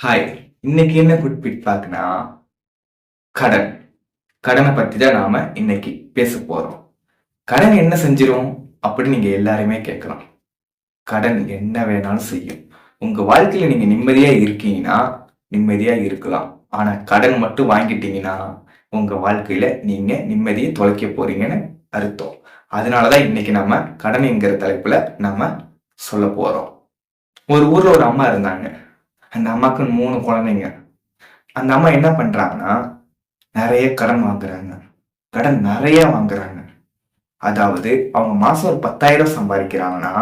Hi. இன்னைக்கு என்ன good பார்க்கனா கடன். கடனை பத்தி தான் நாம இன்னைக்கு பேச போறோம். கடன் என்ன செஞ்சிரும் அப்படின்னு நீங்க எல்லாருமே கேட்கலாம். கடன் என்ன வேணாலும் செய்யும். உங்க வாழ்க்கையில நீங்க நிம்மதியா இருக்கீங்கன்னா நிம்மதியா இருக்கலாம். ஆனா கடன் மட்டும் வாங்கிட்டீங்கன்னா உங்க வாழ்க்கையில நீங்க நிம்மதியை தொலைக்க போறீங்கன்னு அர்த்தம். அதனாலதான் இன்னைக்கு நம்ம கடன் என்கிற தலைப்புல நம்ம சொல்ல போறோம். ஒரு ஊர்ல ஒரு அம்மா இருந்தாங்க. அந்த அம்மாக்கு 3 குழந்தைங்க. அந்த அம்மா என்ன பண்றாங்கன்னா, நெறைய கடன் வாங்குறாங்க. கடன் நெறைய வாங்குறாங்க. அதாவது அவங்க மாசம் ஒரு 10,000 சம்பாதிக்கிறாங்கன்னா,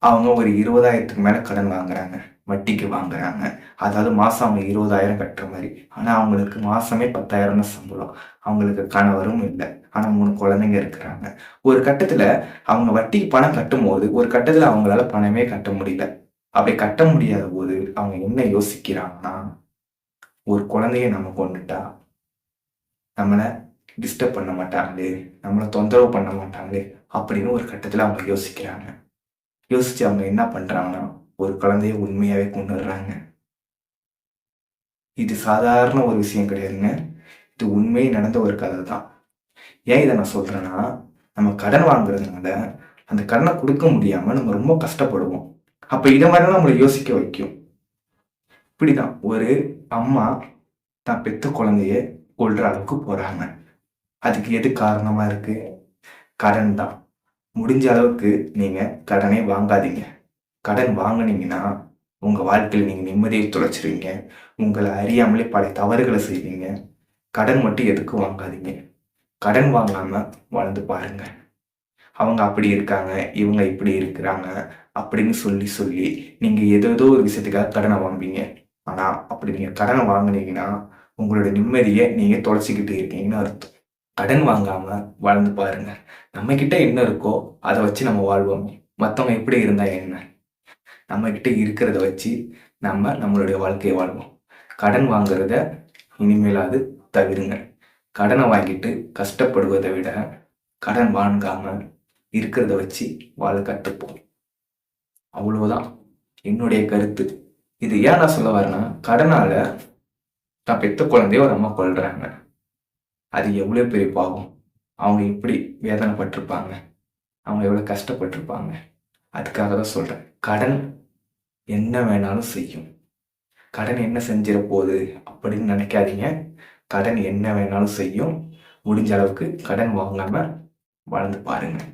அவங்க ஒரு 20,000க்கு மேல கடன் வாங்குறாங்க. வட்டிக்கு வாங்குறாங்க. அதாவது மாசம் அவங்க 20,000 கட்டுற மாரி. ஆனா அவங்களுக்கு மாசமே 10,000 தான் சம்பளம். அவங்களுக்கு கணவரும் இல்ல. ஆனா 3 குழந்தைங்க இருக்கிறாங்க. ஒரு கட்டத்துல அவங்க வட்டிக்கு பணம் கட்டும்போது, ஒரு கட்டத்துல அவங்களால பணமே கட்ட முடியல. அப்படி கட்ட முடியாத போது அவங்க என்ன யோசிக்கிறாங்கன்னா, ஒரு குழந்தைய நம்ம கொன்னுட்டா நம்மள டிஸ்டர்ப் பண்ண மாட்டாங்களே, நம்மள தொந்தரவு பண்ண மாட்டாங்களே அப்படின்னு ஒரு கட்டத்துல அவங்க யோசிக்கிறாங்க. யோசிச்சு அவங்க என்ன பண்றாங்கன்னா, ஒரு குழந்தைய உண்மையாவே கொன்னுடுறாங்க. இது சாதாரண ஒரு விஷயம் கிடையாதுங்க. இது உண்மை நடந்த ஒரு கதை தான். ஏன் இதை நான் சொல்றேன்னா, நம்ம கடன் வாங்குறதுனால அந்த கடனை கொடுக்க முடியாம நம்ம ரொம்ப கஷ்டப்படுவோம். அப்ப இதை மாதிரிலாம் நம்மளை யோசிக்க வைக்கும். இப்படிதான் ஒரு அம்மா தான் பெத்த குழந்தைய கொல்ற அளவுக்கு போறாங்க. அதுக்கு எது காரணமா இருக்கு? கடன் தான். முடிஞ்ச அளவுக்கு நீங்க கடனே வாங்காதீங்க. கடன் வாங்குனீங்கன்னா உங்க வாழ்க்கையில நீங்க நிம்மதியை தொலைச்சிருவீங்க. உங்களை அறியாமலே பல தவறுகளை செய்வீங்க. கடன் மட்டும் எதுக்கும் வாங்காதீங்க. கடன் வாங்காம வாழ்ந்து பாருங்க. அவங்க அப்படி இருக்காங்க, இவங்க இப்படி இருக்கிறாங்க அப்படின்னு சொல்லி சொல்லி நீங்க ஏதோ ஒரு விஷயத்துக்காக கடனை வாங்குவீங்க. ஆனா அப்படி நீங்க கடனை வாங்குனீங்கன்னா உங்களோட நிம்மதியை நீங்க தொலைச்சிக்கிட்டு இருக்கீங்கன்னு அர்த்தம். கடன் வாங்காம வாழ்ந்து பாருங்க. நம்ம கிட்ட என்ன இருக்கோ அதை வச்சு நம்ம வாழ்வோம். மத்தவங்க எப்படி இருந்தா என்ன? நம்ம கிட்ட இருக்கிறத வச்சு நம்ம நம்மளுடைய வாழ்க்கையை வாழ்வோம். கடன் வாங்குறத இனிமேலாவது தவிருங்க. கடனை வாங்கிட்டு கஷ்டப்படுவதை விட கடன் வாங்காம இருக்கிறத வச்சு வாழ கத்துப்போம். அவ்வளவுதான் என்னுடைய கருத்து. இது ஏன் நான் சொல்ல வரேன்னா, கடனால நான் பெத்த குழந்தைய ஒரு அம்மா கொல்றாங்க. அது எவ்வளவு பெரிய பாவம். அவங்க எப்படி வேதனைப்பட்டிருப்பாங்க. அவங்க எவ்வளவு கஷ்டப்பட்டிருப்பாங்க. அதுக்காக தான் சொல்றேன். கடன் என்ன வேணாலும் செய்யும். கடன் என்ன செஞ்சிட போகுது அப்படின்னு நினைக்காதீங்க. கடன் என்ன வேணாலும் செய்யும். முடிஞ்ச அளவுக்கு கடன் வாங்காம வாழ்ந்து பாருங்க.